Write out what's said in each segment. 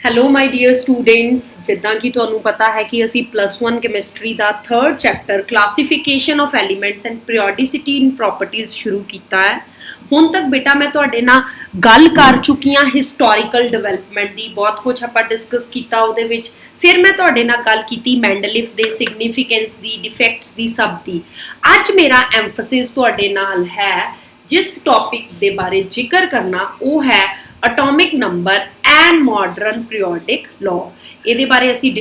Hello ਮਾਈ dear students, ਜਿੱਦਾਂ ਕਿ ਤੁਹਾਨੂੰ ਪਤਾ ਹੈ ਕਿ ਅਸੀਂ +1 ਕੈਮਿਸਟਰੀ ਦਾ 3rd chapter classification of elements and periodicity in properties ਸ਼ੁਰੂ ਕੀਤਾ ਹੈ। ਹੁਣ ਤੱਕ ਬੇਟਾ ਮੈਂ ਤੁਹਾਡੇ ਨਾਲ ਗੱਲ ਕਰ ਚੁੱਕੀ ਹਾਂ ਹਿਸਟੋਰੀਕਲ ਡਿਵੈਲਪਮੈਂਟ ਦੀ, ਬਹੁਤ ਕੁਝ ਆਪਾਂ ਡਿਸਕਸ ਕੀਤਾ ਉਹਦੇ ਵਿੱਚ। ਫਿਰ ਮੈਂ ਤੁਹਾਡੇ ਨਾਲ ਗੱਲ ਕੀਤੀ ਮੈਂਡਲੀਫ ਦੇ ਸਿਗਨੀਫੀਕੈਂਸ ਦੀ, ਡਿਫੈਕਟਸ ਦੀ, ਸਭ ਦੀ। ਅੱਜ ਮੇਰਾ ਐਮਫਸਿਸ ਤੁਹਾਡੇ ਨਾਲ ਹੈ ਜਿਸ ਟੌਪਿਕ ਦੇ ਬਾਰੇ ਜ਼ਿਕਰ ਕਰਨਾ, ਉਹ ਹੈ atomic number and modern periodic law. ਇਹਦੇ ਬਾਰੇ ਅਸੀਂ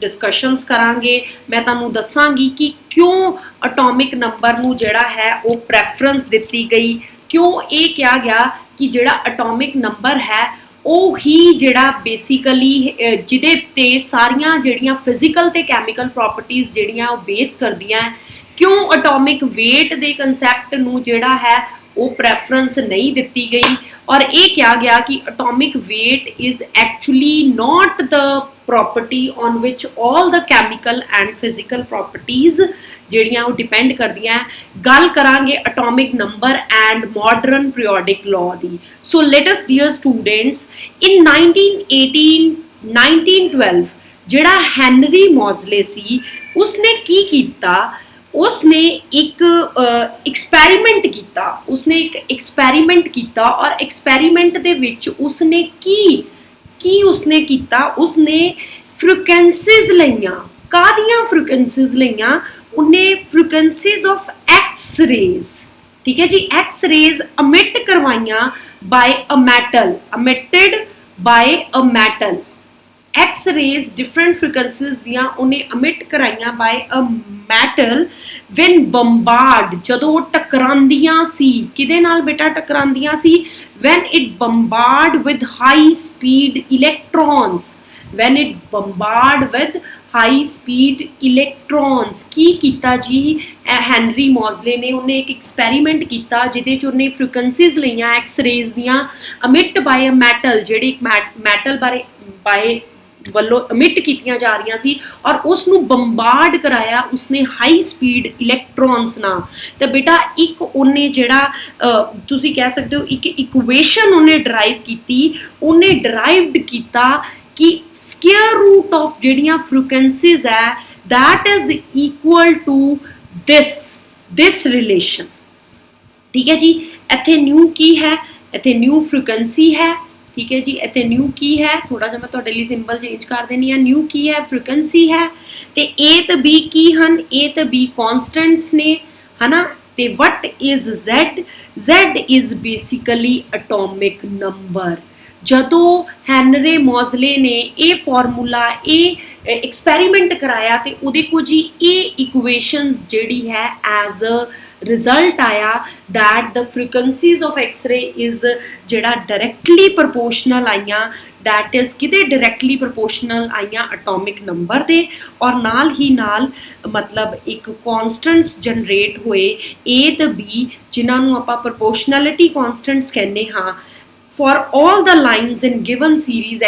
डिस्कशनस करांगे। मैं तुहानूं दसांगी कि क्यों अटोमिक नंबर नूं जिहड़ा है वो प्रैफरेंस दित्ती गई, क्यों ये कहा गया कि जिहड़ा अटोमिक नंबर है वो ही जिहड़ा बेसिकली जिहदे ते सारियां जिहड़ियां फिजिकल ते कैमिकल प्रॉपर्टीज़ जिहड़ियां वो बेस करदियां। क्यों अटोमिक वेट दे कंसैप्ट नूं जिहड़ा है वो प्रैफरेंस नहीं दित्ती गई, और ये कहा गया कि atomic weight is actually not the property on which all the chemical and physical properties जिहड़ियां वो डिपेंड करदियां। गल करांगे atomic number and modern periodic law दी। So let us dear students, in 1912 जिहड़ा हैनरी मॉज़ले सी उसने की कीता, उसने एक एक्सपैरीमेंट किया। उसने एक एक्सपैरीमेंट किया और एक्सपैरीमेंट दे विच उसने की उसने किया, उसने फ्रीक्वेंसीज लईयां। कादियां फ्रीक्वेंसीज लईयां? उन्हें फ्रीक्वेंसीज ऑफ एक्स रेज, ठीक है जी, एक्स रेज अमिट करवाइयां by a metal, emitted by a metal. X rays different frequencies दियां उन्हें अमिट कराइयां by a metal when bombard, जदों टकरांदियां सी। किदे नाल बेटा टकरांदियां सी? When it bombard with high speed electrons, when it bombard with high speed electrons. की कीता जी हैनरी मॉज़ले ने? उन्हें एक एक्सपैरीमेंट किया जिहदे च उन्हें फ्रीक्वेंसीज लईयां एक्स रेज दियां अमिट बाय अ मैटल, जिहड़ी एक मैटल बाय ਵੱਲੋਂ ਅਮਿਟ ਕੀਤੀਆਂ ਜਾ ਰਹੀਆਂ ਸੀ, और उसनूं ਬੰਬਾਰਡ कराया उसने हाई स्पीड इलैक्ट्रॉन्स ਨਾਲ। तो बेटा एक उन्हें जिहड़ा तुसीं कह सकते हो एक इक्वेशन उन्हें ड्राइव की, उन्हें ड्राइव्ड किया कि स्क्वायर रूट ऑफ जिहड़ियां फ्रीक्वेंसीज है that is equal to this relation. ठीक है जी, इत्थे न्यू की है, इत्थे न्यू फ्रीक्वेंसी है, ठीक है जी। इतने न्यू की है, थोड़ा जा मैं तुहाडे लई सिंबल चेंज कर देनी है। न्यू की है, फ्रीक्वेंसी है, ते ए ते बी की हन? ए ते बी कॉन्स्टेंट्स ने, है ना। ते what is Z? Z is basically atomic number. जदों हैनरी मॉज़ले ने ये फॉर्मूला, ये एक्सपैरीमेंट कराया, तो उहदे कोल जी ये इक्वेशनस जिहड़ी है एज अ रिजल्ट आया that the frequencies of X-ray is जिहड़ा डायरैक्टली प्रपोर्शनल आईयां, दैट इज किदे डायरैक्टली प्रपोर्शनल आईयां? अटोमिक नंबर दे। और नाल ही नाल मतलब एक कॉन्स्टेंट्स जनरेट होए ए ते बी, जिन्हां आपां प्रपोर्शनैलिटी कॉन्स्टेंट्स कहने हाँ, for all the lines in given series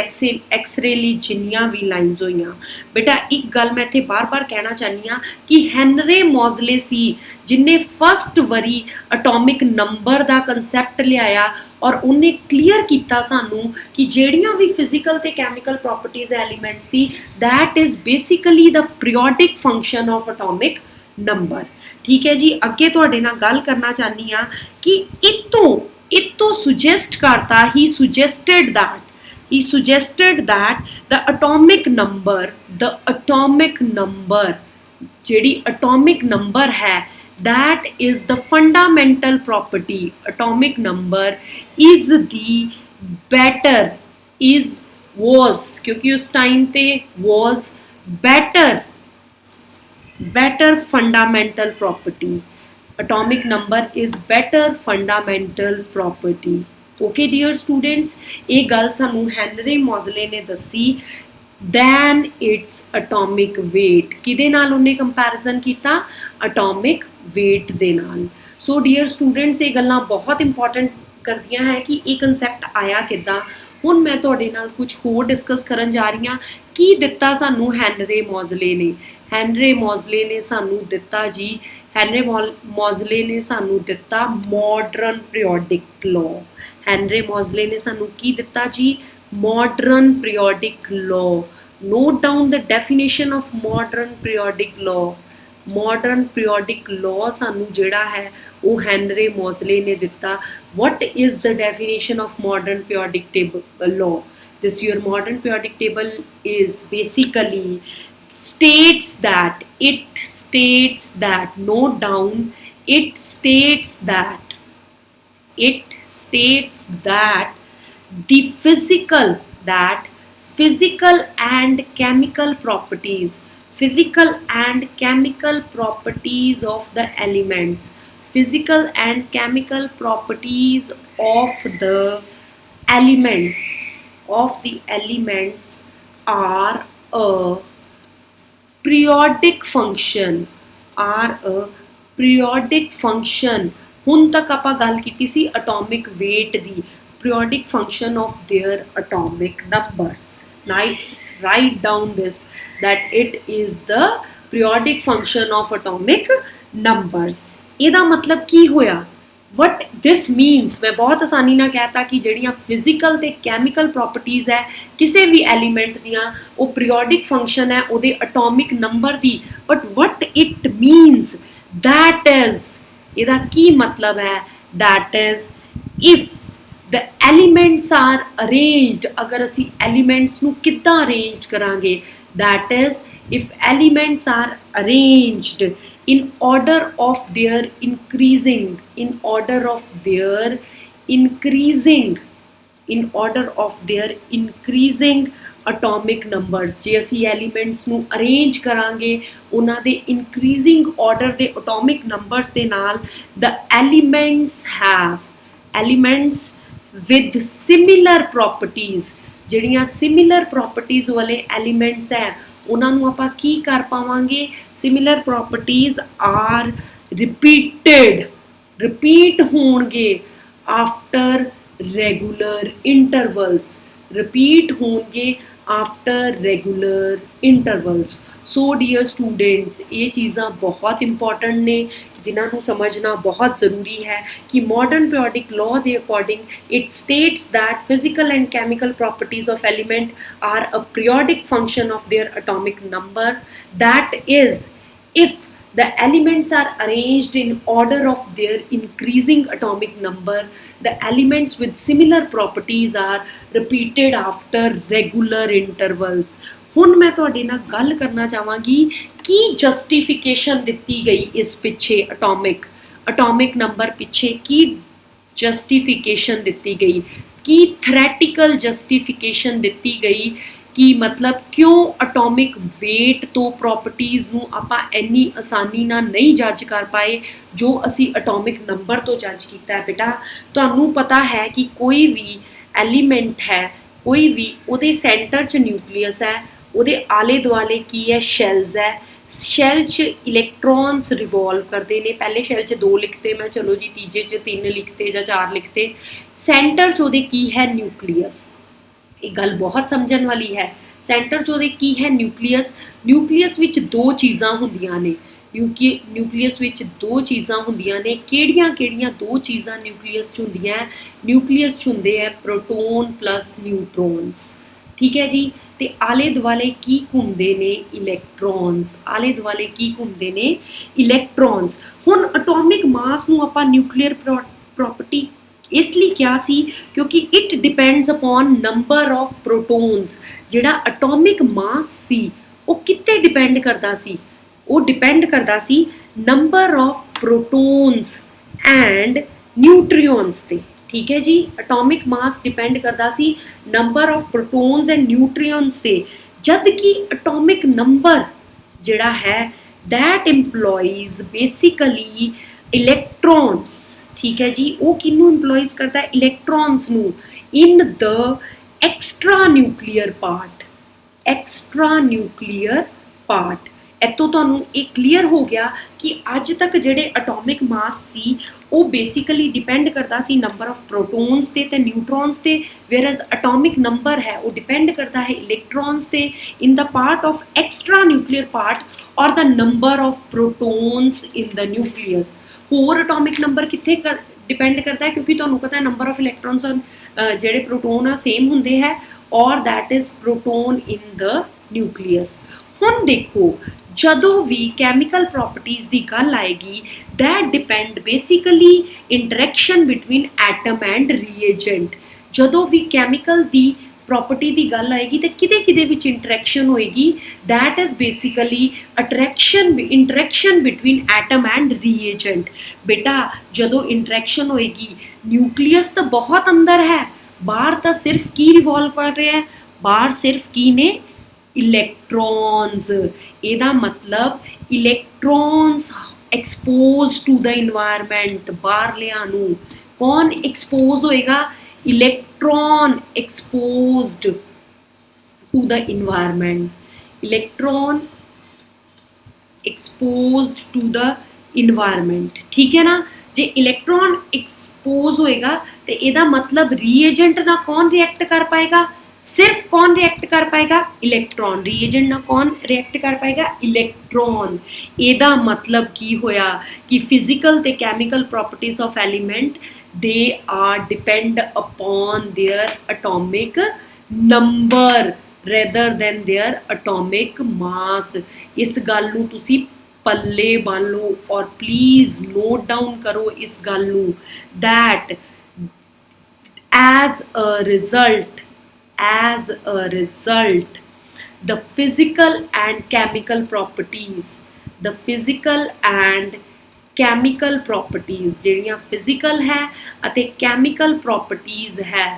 X ray ली जिन्नियां भी लाइन्स होईयां। बेटा एक गल मैं इत्थे बार बार कहना चाहनी हाँ कि हैनरी मॉज़ले सी जिन्ने फस्ट वरी अटोमिक नंबर दा कंसैप्ट लियाया, और उन्हें क्लीयर किया सानू कि जिहड़ियां भी फिजिकल ते chemical properties elements the that is basically the periodic function of atomic number. ठीक है जी, अगे तुहाडे नाल गल करना चाहनी हाँ कि इतो सुजैसट करता, ही सुजैसटेड दैट द अटोमिक नंबर जिहड़ी अटोमिक नंबर है that is the fundamental property. Atomic number is the better was, क्योंकि उस टाइम ते was better fundamental property. Atomic number is better fundamental property. Okay dear students, ये गल सानू Henry मॉज़ले ने दसी। दैन इट्स अटोमिक वेट, किदे नाल उन्हें कंपैरिजन किया? अटोमिक वेट दे नाल। सो डियर स्टूडेंट्स, ये गल्लां बहुत इंपॉर्टेंट करदियां है कि ये कंसैप्ट आया किदां। हुण मैं तुहाडे नाल कुछ होर डिस्कस करन जा रही हाँ। की दिता सानू हैनरी मॉज़ले ने? हैनरी मॉज़ले ने सानू दिता जी, हैनरी मॉज़ले ने सानू दिता मॉडर्न पीरियोडिक लॉ। हैनरी मॉज़ले ने सानू की दिता जी? modern periodic law. Note down the definition of modern periodic law. modern periodic law ਸਾਨੂੰ ਜਿਹੜਾ ਹੈ ਉਹ ਹੈਨਰੀ ਮੌਜ਼ਲੇ ਨੇ ਦਿੱਤਾ. what is the definition of modern periodic table law? This your modern periodic table is basically states that note down, it states that the physical and chemical properties of the elements, physical and chemical properties of the elements are a periodic function. ਹੁਣ ਤੱਕ ਆਪਾਂ ਗੱਲ ਕੀਤੀ ਸੀ atomic weight the, periodic function of their atomic numbers. Write down this, that it is the periodic function of atomic numbers. ਇਹਦਾ ਮਤਲਬ ਕੀ ਹੋਇਆ? what this means, ਮੈਂ ਬਹੁਤ ਆਸਾਨੀ ਨਾਲ ਕਹਿਤਾ ਕਿ ਜਿਹੜੀਆਂ ਫਿਜ਼ੀਕਲ ਤੇ ਕੈਮੀਕਲ ਪ੍ਰੋਪਰਟੀਜ਼ ਹੈ ਕਿਸੇ ਵੀ ਐਲੀਮੈਂਟ ਦੀਆਂ ਉਹ ਪੀਰੀਓਡਿਕ ਫੰਕਸ਼ਨ ਹੈ ਉਹਦੇ atomic number the. But what it means, that is, ਇਹਦਾ ਕੀ ਮਤਲਬ ਹੈ? that is, if the elements are arranged, ਅਗਰ ਅਸੀਂ ਐਲੀਮੈਂਟਸ ਨੂੰ ਕਿੱਦਾਂ ਅਰੇਂਜ ਕਰਾਂਗੇ? that is, if elements are arranged in order of their increasing atomic numbers. ਜੇ ਅਸੀਂ ਐਲੀਮੈਂਟਸ ਨੂੰ ਅਰੇਂਜ ਕਰਾਂਗੇ ਉਹਨਾਂ ਦੇ increasing order ਦੇ atomic numbers ਦੇ ਨਾਲ, the elements with similar properties, ਜਿਹੜੀਆਂ ਸਿਮਿਲਰ ਪ੍ਰੋਪਰਟੀਜ਼ ਵਾਲੇ ਐਲੀਮੈਂਟਸ ਹੈ ਉਹਨਾਂ ਨੂੰ ਆਪਾਂ ਕੀ ਕਰ ਪਾਵਾਂਗੇ? ਸਿਮਿਲਰ ਪ੍ਰੋਪਰਟੀਜ਼ ਆਰ ਰਿਪੀਟ ਹੋਣਗੇ after regular intervals. So dear students, ਇਹ ਚੀਜ਼ਾਂ ਬਹੁਤ ਇੰਪੋਰਟੈਂਟ ਨੇ ਜਿਨ੍ਹਾਂ ਨੂੰ ਸਮਝਣਾ ਬਹੁਤ ਜ਼ਰੂਰੀ ਹੈ ਕਿ ਮਾਡਰਨ ਪੀਰੀਓਡਿਕ ਲਾਅ ਦੇ according it states that physical and chemical properties of element are a periodic function of their atomic number. That is, if the elements are arranged in order of their increasing atomic number, the elements with similar properties are repeated after regular intervals. ਹੁਣ ਮੈਂ ਤੁਹਾਡੇ ਨਾਲ ਗੱਲ ਕਰਨਾ ਚਾਹਾਂਗੀ ਕੀ justification ਦਿੱਤੀ ਗਈ ਇਸ ਪਿੱਛੇ ਅਟੋਮਿਕ ਨੰਬਰ ਪਿੱਛੇ ਕੀ ਜਸਟੀਫਿਕੇਸ਼ਨ ਦਿੱਤੀ ਗਈ, ਕੀ ਥਿਓਰੈਟੀਕਲ ਜਸਟੀਫਿਕੇਸ਼ਨ ਦਿੱਤੀ ਗਈ ਕਿ ਮਤਲਬ ਕਿਉਂ ਅਟੋਮਿਕ ਵੇਟ ਤੋਂ ਪ੍ਰੋਪਰਟੀਜ਼ ਨੂੰ ਆਪਾਂ ਇੰਨੀ ਆਸਾਨੀ ਨਾਲ ਨਹੀਂ ਜੱਜ ਕਰ ਪਾਏ ਜੋ ਅਸੀਂ ਅਟੋਮਿਕ ਨੰਬਰ ਤੋਂ ਜੱਜ ਕੀਤਾ ਹੈ. ਬੇਟਾ ਤੁਹਾਨੂੰ ਪਤਾ ਹੈ ਕਿ ਕੋਈ ਵੀ ਐਲੀਮੈਂਟ ਹੈ, ਕੋਈ ਵੀ ਉਹਦੇ ਸੈਂਟਰ 'ਚ ਨਿਊਕਲੀਅਸ ਹੈ, ਉਹਦੇ ਆਲੇ ਦੁਆਲੇ ਕੀ ਹੈ? ਸ਼ੈਲਸ ਹੈ. ਸ਼ੈਲ 'ਚ ਇਲੈਕਟ੍ਰੋਨਸ ਰਿਵੋਲਵ ਕਰਦੇ ਨੇ. ਪਹਿਲੇ ਸ਼ੈਲ 'ਚ 2 ਲਿਖਤੇ ਮੈਂ, ਚਲੋ ਜੀ ਤੀਜੇ 'ਚ 3 ਲਿਖਤੇ ਜਾਂ 4 ਲਿਖਤੇ. ਸੈਂਟਰ 'ਚ ਉਹਦੇ ਕੀ ਹੈ? ਨਿਊਕਲੀਅਸ. ਇਹ ਗੱਲ ਬਹੁਤ ਸਮਝਣ ਵਾਲੀ ਹੈ. ਸੈਂਟਰ 'ਚ ਉਹਦੇ ਕੀ ਹੈ? ਨਿਊਕਲੀਅਸ ਵਿੱਚ 2 ਚੀਜ਼ਾਂ ਹੁੰਦੀਆਂ ਨੇ. ਨਿਊਕਲੀਅਸ ਵਿੱਚ 2 ਚੀਜ਼ਾਂ ਹੁੰਦੀਆਂ ਨੇ. ਕਿਹੜੀਆਂ 2 ਚੀਜ਼ਾਂ ਨਿਊਕਲੀਅਸ 'ਚ ਹੁੰਦੀਆਂ? ਨਿਊਕਲੀਅਸ 'ਚ ਹੁੰਦੇ ਹੈ ਪ੍ਰੋਟੋਨ ਪਲੱਸ ਨਿਊਟਰੋਨਸ. ਠੀਕ ਹੈ ਜੀ. ਤੇ ਆਲੇ ਦੁਆਲੇ ਕੀ ਘੁੰਮਦੇ ਨੇ? ਇਲੈਕਟ੍ਰੋਨਸ. ਹੁਣ ਅਟੋਮਿਕ ਮਾਸ ਨੂੰ ਆਪਾਂ ਨਿਊਕਲੀਅਰ ਪ੍ਰੋਪਰਟੀ ਇਸ ਲਈ ਕਿਹਾ ਸੀ ਕਿਉਂਕਿ it depends upon number of protons. ਜਿਹੜਾ ਅਟੋਮਿਕ ਮਾਸ ਸੀ ਉਹ ਕਿੱਤੇ ਡਿਪੈਂਡ ਕਰਦਾ ਸੀ? ਉਹ ਡਿਪੈਂਡ ਕਰਦਾ ਸੀ number of protons and neutrons ਤੇ. ਠੀਕ ਹੈ ਜੀ. ਅਟੋਮਿਕ ਮਾਸ ਡਿਪੈਂਡ ਕਰਦਾ ਸੀ number of protons and neutrons ਤੇ, ਜਦ ਕਿ ਅਟੋਮਿਕ ਨੰਬਰ ਜਿਹੜਾ ਹੈ that employs basically electrons. ਠੀਕ ਹੈ ਜੀ. ਉਹ ਕਿਹਨੂੰ ਇੰਪਲੋਇਜ਼ ਕਰਦਾ? ਇਲੈਕਟ੍ਰੋਨਸ ਨੂੰ ਇਨ ਦ ਐਕਸਟਰਾ ਨਿਊਕਲੀਅਰ ਪਾਰਟ. ਇੱਥੋਂ ਤੁਹਾਨੂੰ ਇਹ ਕਲੀਅਰ ਹੋ ਗਿਆ ਕਿ ਅੱਜ ਤੱਕ ਜਿਹੜੇ ਅਟੋਮਿਕ ਮਾਸ ਸੀ ਉਹ ਬੇਸਿਕਲੀ ਡਿਪੈਂਡ ਕਰਦਾ ਸੀ ਨੰਬਰ ਆਫ ਪ੍ਰੋਟੋਨਸ ਤੇ ਨਿਊਟਰੋਨਸ ਤੇ, ਵੇਅਰਐਜ਼ ਅਟੋਮਿਕ ਨੰਬਰ ਹੈ ਉਹ ਡਿਪੈਂਡ ਕਰਦਾ ਹੈ ਇਲੈਕਟ੍ਰੋਨਸ ਤੇ in the part of extra nuclear part ਔਰ the number of protons in the nucleus. ਹੋਰ ਅਟੋਮਿਕ ਨੰਬਰ ਕਿੱਥੇ डिपेंड करता है क्योंकि तुहानूं पता है नंबर ऑफ इलैक्ट्रॉन्स जिहड़े प्रोटोन आ सेम हुंदे है और that is proton in the nucleus. हुण देखो ਜਦੋਂ ਵੀ ਕੈਮੀਕਲ ਪ੍ਰੋਪਰਟੀਜ਼ ਦੀ ਗੱਲ ਆਏਗੀ that depend basically interaction between atom and reagent। ਜਦੋਂ ਵੀ ਕੈਮੀਕਲ ਦੀ ਪ੍ਰੋਪਰਟੀ ਦੀ ਗੱਲ ਆਏਗੀ ਤੇ ਕਿਹਦੇ ਵਿੱਚ ਇੰਟਰੈਕਸ਼ਨ ਹੋਏਗੀ that is basically interaction between atom and reagent। ਬੇਟਾ ਜਦੋਂ ਇੰਟਰੈਕਸ਼ਨ ਹੋਏਗੀ ਨਿਊਕਲੀਅਸ ਤਾਂ ਬਹੁਤ ਅੰਦਰ ਹੈ, ਬਾਹਰ ਤਾਂ ਸਿਰਫ ਕੀ ਰਿਵੋਲਵ ਕਰ ਰਿਹਾ ਹੈ, ਬਾਹਰ ਸਿਰਫ ਕੀ ਨੇ इलैक्ट्रॉन्स। ਇਹਦਾ मतलब electrons expose to the environment. बाहरलिਆਂ ਨੂੰ कौन एक्सपोज होएगा? Electron exposed to the environment. Electron exposed to the environment, ठीक है ना। जे इलैक्ट्रॉन एक्सपोज होएगा तो ਇਹਦਾ मतलब रीएजेंट ना कौन रिएक्ट कर पाएगा? सिर्फ कौन रिएक्ट कर पाएगा? इलैक्ट्रॉन। रीएजेंट ना कौन रिएक्ट कर पाएगा? इलैक्ट्रॉन। ਇਹਦਾ मतलब की होया कि फिजिकल ते chemical properties of element they are depend upon their atomic number rather than their atomic mass. इस गल नूं तुसीं पल्ले बन लो और प्लीज़ नोट डाउन करो इस गल नूं that as a result the physical and chemical properties ਜਿਹੜੀਆਂ physical है ਅਤੇ chemical properties है,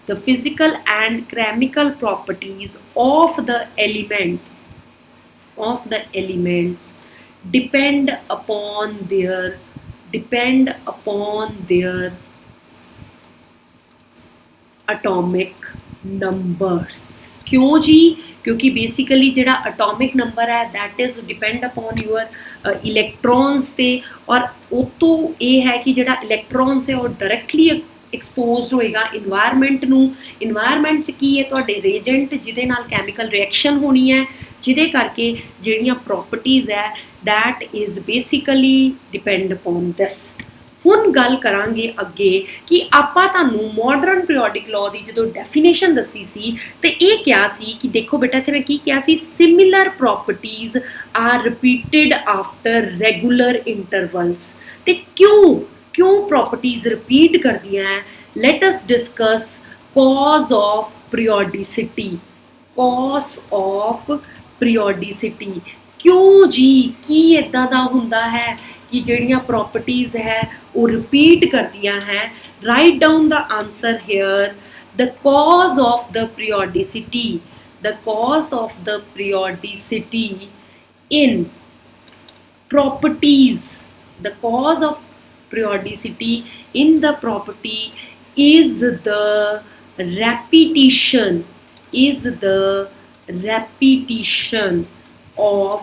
the physical and chemical properties of the elements depend upon their atomic numbers। क्यों जी? क्योंकि बेसिकली जिहड़ा एटॉमिक नंबर है that is depend upon your electrons ते, और उतों ये है कि जिहड़ा इलैक्ट्रॉन्स है वो डायरैक्टली एक्सपोज होएगा इन्वायरमेंट नूं। इन्वायरमेंट च की है तुहाडे रेजेंट जिहदे नाल कैमिकल रिएक्शन होनी है, जिहदे करके जिहड़ियां प्रॉपर्टीज़ है that is basically depend upon this. ਹੁਣ ਗੱਲ ਕਰਾਂਗੇ ਅੱਗੇ ਕਿ ਆਪਾਂ ਤੁਹਾਨੂੰ ਮਾਡਰਨ ਪੀਰੀਓਡਿਕ ਲਾਅ ਦੀ ਜਦੋਂ ਡੈਫੀਨੇਸ਼ਨ ਦੱਸੀ ਸੀ ਤੇ ਇਹ ਕਿਹਾ ਸੀ ਕਿ ਦੇਖੋ ਬੇਟਾ ਇੱਥੇ ਮੈਂ ਕੀ ਕਿਹਾ ਸੀ, similar properties are repeated after regular intervals. ਤੇ ਕਿਉਂ ਪ੍ਰੋਪਰਟੀਜ਼ ਰਿਪੀਟ ਕਰਦੀਆਂ ਹੈ? Let us discuss cause of periodicity. क्यों जी? की इदां दा हुंदा है कि जिहड़ियां प्रॉपर्टीज़ है वो रिपीट करदियां हैं? Write down the answer here. The cause of the periodicity in properties, the cause of periodicity in the property is the repetition of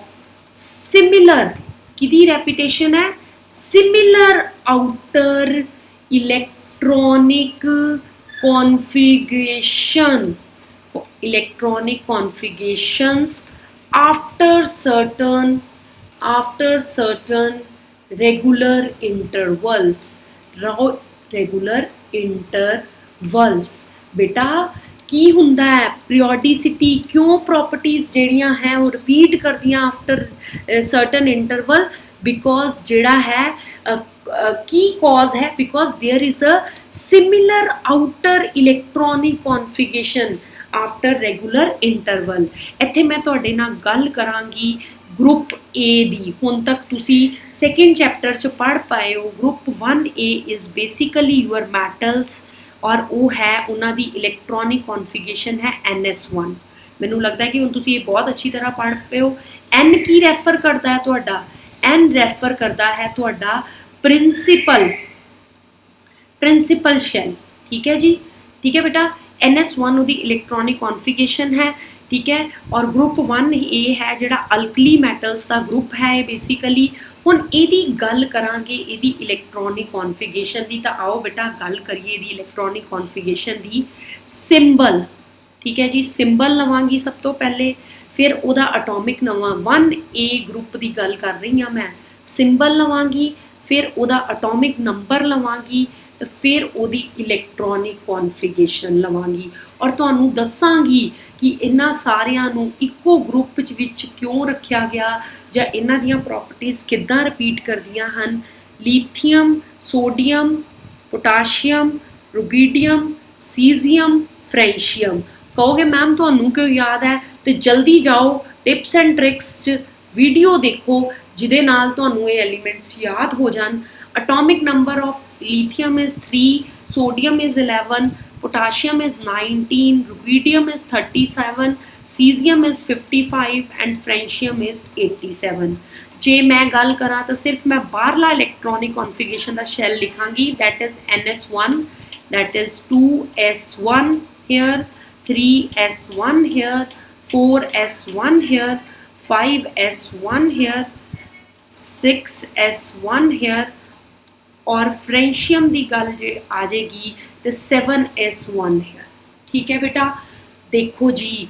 similar, किदी रेपिटेशन है? Similar outer electronic configurations after certain regular intervals। बेटा की हुंदा है periodicity? क्यों properties जिहड़ियां हैं वो रिपीट करदियां आफ्टर सर्टन इंटरवल? बिकॉज जिहड़ा है की कॉज है? Because there is a similar outer electronic configuration after regular interval. इत्थे मैं तुहाडे नाल गल करांगी ग्रुप ए दी। हुण तक तुसी सैकेंड चैप्टर च पढ़ पाए हो। Group 1A is basically your metals और वो है उन्हां दी इलैक्ट्रॉनिक कॉन्फ़िगरेशन है NS1। मैनूं लगदा है कि हुण तुसीं ये बहुत अच्छी तरह पढ़ पे हो। N की रैफर करदा है तुहाडा? N रैफर करदा है तुहाडा प्रिंसिपल शैल। ठीक है जी, ठीक है बेटा। NS1 उहदी इलैक्ट्रॉनिक कॉन्फ़िगरेशन है, ठीक है। और ग्रुप 1A है जिहड़ा अल्कली मैटल्स का ग्रुप है बेसिकली। हुण इहदी गल करांगे इहदी इलैक्ट्रॉनिक कॉन्फ़िगरेशन दी। तां आओ बेटा गल करिए इहदी इलैक्ट्रॉनिक कॉन्फ़िगरेशन दी। सिंबल, ठीक है जी, सिंबल लवांगी सब तो पहले, फिर उहदा एटॉमिक नवां 1A ग्रुप की गल कर रही हाँ मैं। सिंबल लवांगी, फिर ਉਹਦਾ ਅਟੋਮਿਕ ਨੰਬਰ ਲਵਾਂਗੀ ਤੇ ਫਿਰ ਉਹਦੀ ਇਲੈਕਟ੍ਰੋਨਿਕ ਕਨਫੀਗਰੇਸ਼ਨ ਲਵਾਂਗੀ ਔਰ ਤੁਹਾਨੂੰ ਦੱਸਾਂਗੀ ਕਿ ਇਹਨਾਂ ਸਾਰਿਆਂ ਨੂੰ ਇੱਕੋ ਗਰੁੱਪ ਵਿੱਚ ਕਿਉਂ ਰੱਖਿਆ ਗਿਆ ਜਾਂ ਇਹਨਾਂ ਦੀਆਂ ਪ੍ਰੋਪਰਟੀਜ਼ ਕਿੱਦਾਂ ਰਿਪੀਟ ਕਰਦੀਆਂ ਹਨ। Lithium, sodium, potassium, rubidium, caesium, francium. कहोगे मैम तुहानू क्यों याद है, तो जल्दी जाओ टिप्स एंड ट्रिक्स वीडियो देखो जिदे नाल तुहानू ये एलीमेंट्स याद हो जान। Atomic number of lithium is 3, sodium is 11, potassium is 19, rubidium is 37, caesium is 55 and francium is 87। जे मैं गल करा तो सिर्फ मैं बाहरला इलैक्ट्रॉनिक कॉन्फिगरेशन का शैल लिखांगी, that is NS1, that is 2S1 here, 3S1 here, 4S1 here, 5S1 here, 6S1 here और francium की गल जे आ जाएगी तो 7S1 है। ठीक है बेटा, देखो जी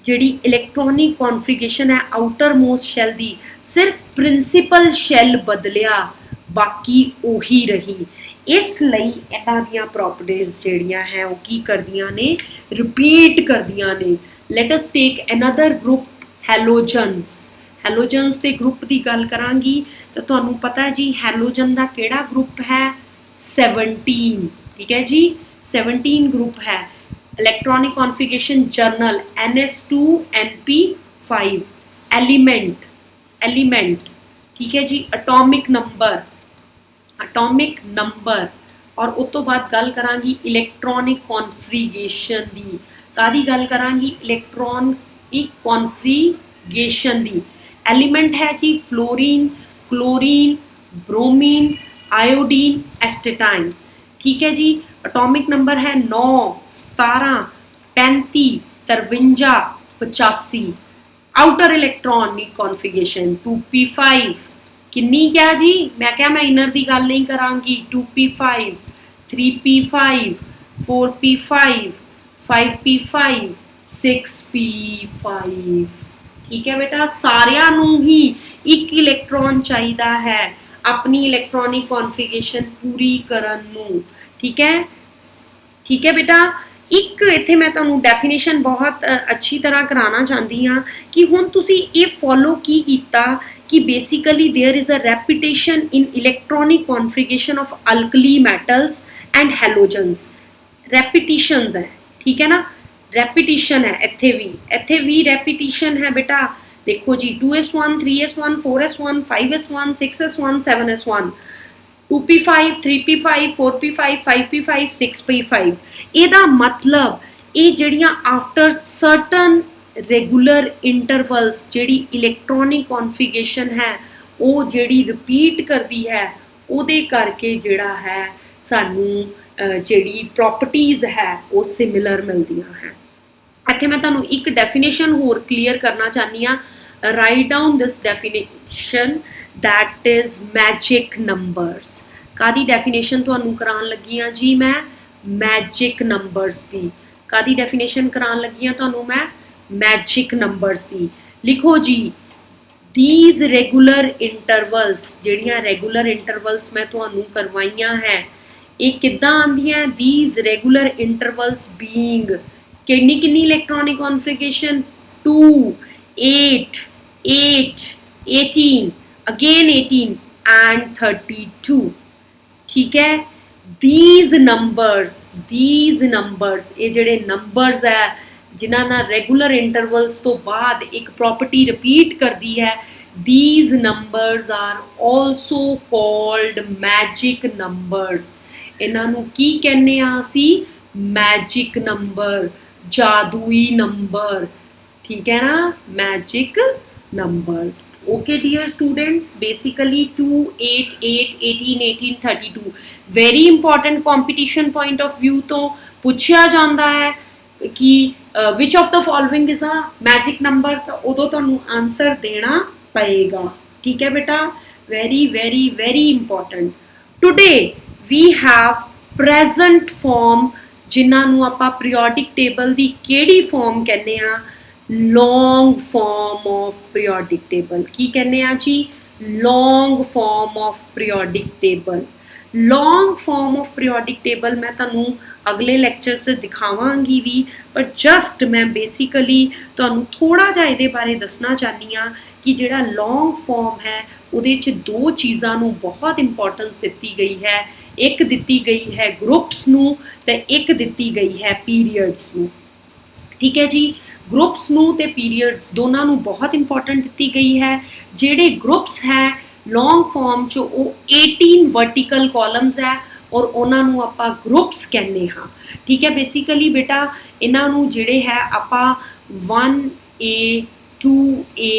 जिहड़ी इलैक्ट्रॉनिक कॉन्फिगरेशन है आउटर मोस्ट शैल दी सिर्फ प्रिंसीपल शैल बदलिया, बाकी उही रही। इसलिए इन्हां दियां प्रॉपर्टीज़ जिहड़ियां है वो की करदियां ने, रिपीट करदियां ने। Let us take another group, halogens. Halogens के ग्रुप की गल करांगी तो तुहानू पता है जी हैलोजन का किहड़ा ग्रुप है, 17। ठीक है जी, 17 ग्रुप है। Electronic configuration journal NS2NP5। Element, element ठीक है जी। एटॉमिक नंबर, एटॉमिक नंबर और उस तो बाद गल करांगी इलैक्ट्रॉनिक कॉन्फिगरेशन दी। कादी गल करांगी, इलैक्ट्रॉनिक कॉन्फिगरेशन दी। एलिमेंट है जी fluorine, chlorine, bromine, iodine, astatine. ठीक है जी। एटॉमिक नंबर है 9, 17, 35, 53, 85। आउटर इलैक्ट्रॉनिक कॉन्फिगरेशन 2p5 किन्नी क्या जी, मैं क्या मैं इनर की गल नहीं करांगी। 2p5, 3p5, 4p5, 5p5, 6p5। ठीक है बेटा, सारियां नू ही एक इलैक्ट्रॉन चाहिदा है अपनी इलैक्ट्रॉनिक कॉन्फिगरेशन पूरी करन नू। ठीक है, ठीक है बेटा। एक इत्थे मैं तुहानू डेफिनेशन बहुत अच्छी तरह कराना चाहती हाँ कि हुण तुसी ये फॉलो की कीता कि basically there is a repetition in electronic configuration of alkali metals and halogens. Repetitions है, ठीक है ना, रेपिटिशन है। इत्थे भी रेपिटिशन है बेटा। देखो जी 2S1, 3S1, 4S1, 5S1, 6S1, 7S1, 2p5, 3p5, 4p5, 5p5, 6p5। ਇਹਦਾ मतलब ये जड़ियाँ आफ्टर सर्टन रेगुलर इंटरवल्स जिहड़ी इलैक्ट्रॉनिक कॉन्फिगरेशन है वो जिहड़ी रिपीट करती है उहदे करके जिहड़ा है सानू जिहड़ी प्रॉपर्टीज़ है वो सिमिलर मिलदियां हैं। इत्थे मैं तुहानू एक डेफिनेशन होर क्लीयर करना चाहनी हाँ। Right down this definition, that is magic numbers. कादी डेफिनेशन तुहानू करान लगी हाँ जी मैं, मैजिक नंबर्स दी। कादी डेफिनेशन करान लगी हाँ तुहानू मैं, मैजिक नंबर्स दी। लिखो जी, दीज रेगुलर इंटरवल्स, जिहड़ियां रेगुलर इंटरवल्स मैं तुहानू करवाइयां है ये किद्दां आंदियां। दीज रेगुलर इंटरवल्स बीइंग किन्नी किन्नी इलैक्ट्रॉनिक कॉन्फिगरेशन, 2, 8, 8, 18, अगेन 18 एंड 32। ठीक है, दीज नंबर्स ये जिहड़े नंबर्स है जिन्हां नाल रेगुलर इंटरवल्स तो बाद एक प्रॉपर्टी रिपीट करती है, these numbers are also called magic numbers. इन्हां नूं की कहने आ असी, मैजिक नंबर, जादुई नंबर। ठीक है ना, magic numbers. Okay dear students, basically 2, 8, 8, 18, 18, 32 very important competition point of view तो पूछा जाता है कि which of the following is a magic number, तो उदों तुहानू आंसर देना पएगा। ठीक है बेटा, very very very important. Today we have present form, जिन्हां नू आपां पीरियोडिक टेबल दी केड़ी फॉर्म कहने आ, long form of periodic table. की कहने आ जी, long form of periodic table. Long form of periodic table मैं तुहानू अगले लैक्चर से दिखावांगी भी, पर जस्ट मैं बेसिकली तुहानू थोड़ा जिहा इहदे बारे दसना चाहनी हाँ कि जिहड़ा लॉन्ग फॉर्म है उहदे च दो चीज़ां नू बहुत इंपॉर्टेंस दित्ती गई है। एक दित्ती गई है ग्रुप्स नू ते एक दित्ती गई है पीरियड्स नू। ठीक है जी, ग्रुप्स नू ते पीरियड्स दोनों नू बहुत इंपॉर्टेंट दित्ती गई है। जिहड़े ग्रुप्स है लॉन्ग फॉर्म च वो 18 वर्टिकल कॉलम्स है और उन्होंने आपां ग्रुप्स कहने हाँ। ठीक है, बेसिकली बेटा इन्हों जिहड़े है आपां 1A 2A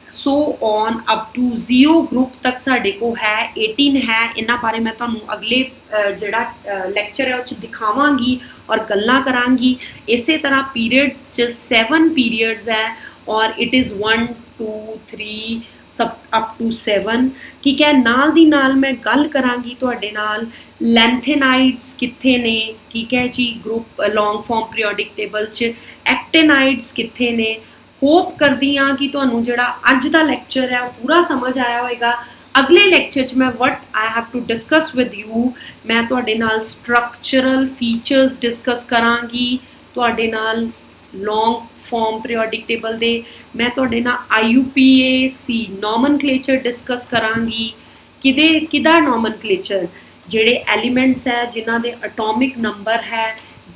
so on up to 0 group तक साढ़े को है 18 है। इन्हां बारे मैं तुहानू अगले जिहड़ा लैक्चर है उस दिखावांगी और गल्लां करांगी। इसे तरह पीरियड्स च 7 पीरियड्स है और इट इज़ 1 2 3 सब अप टू 7। ठीक है, नाल दी नाल मैं गल करांगी तुहाडे नाल लैंथेनाइड्स कित्थे ने। ठीक है जी, group long form periodic table च एक्टेनाइड्स कित्थे ने। होप करदी हाँ कि तुहानू जिहड़ा अज दा लैक्चर है पूरा समझ आया होएगा। अगले लैक्चर च मैं what I have to discuss with you, मैं तुहाडे नाल स्ट्रक्चरल फीचर्स डिस्कस करांगी, तुहाडे नाल लॉन्ग फॉर्म पीरियोडिक टेबल दे मैं तुहाडे नाल IUPAC नॉमनक्लेचर डिस्कस करांगी। किदा नॉमनक्लेचर, जिहड़े एलीमेंट्स है जिन्हां दे एटॉमिक नंबर है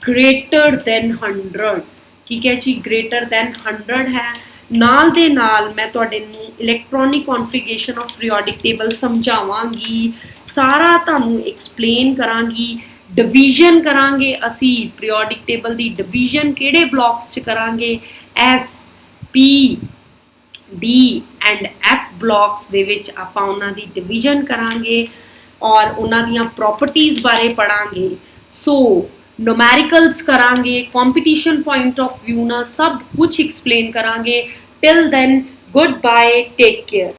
ग्रेटर दैन 100। ठीक है जी, ग्रेटर दैन 100 है। नाल दे नाल मैं तुहाडे नू electronic configuration of periodic table समझावांगी, सारा तुहानू एक्सप्लेन करांगी। डिवीजन करांगे असी पीरियोडिक टेबल दी डिवीजन किहड़े ब्लॉक्स च करांगे, S P D and F blocks दे विच आपां उन्हां दी डिवीजन करांगे और उन्हां दियां प्रॉपर्टीज़ बारे पढ़ांगे। सो न्यूमेरिकल्स करांगे, कंपटीशन पॉइंट ऑफ व्यू ना सब कुछ एक्सप्लेन करांगे। Till then goodbye, take care.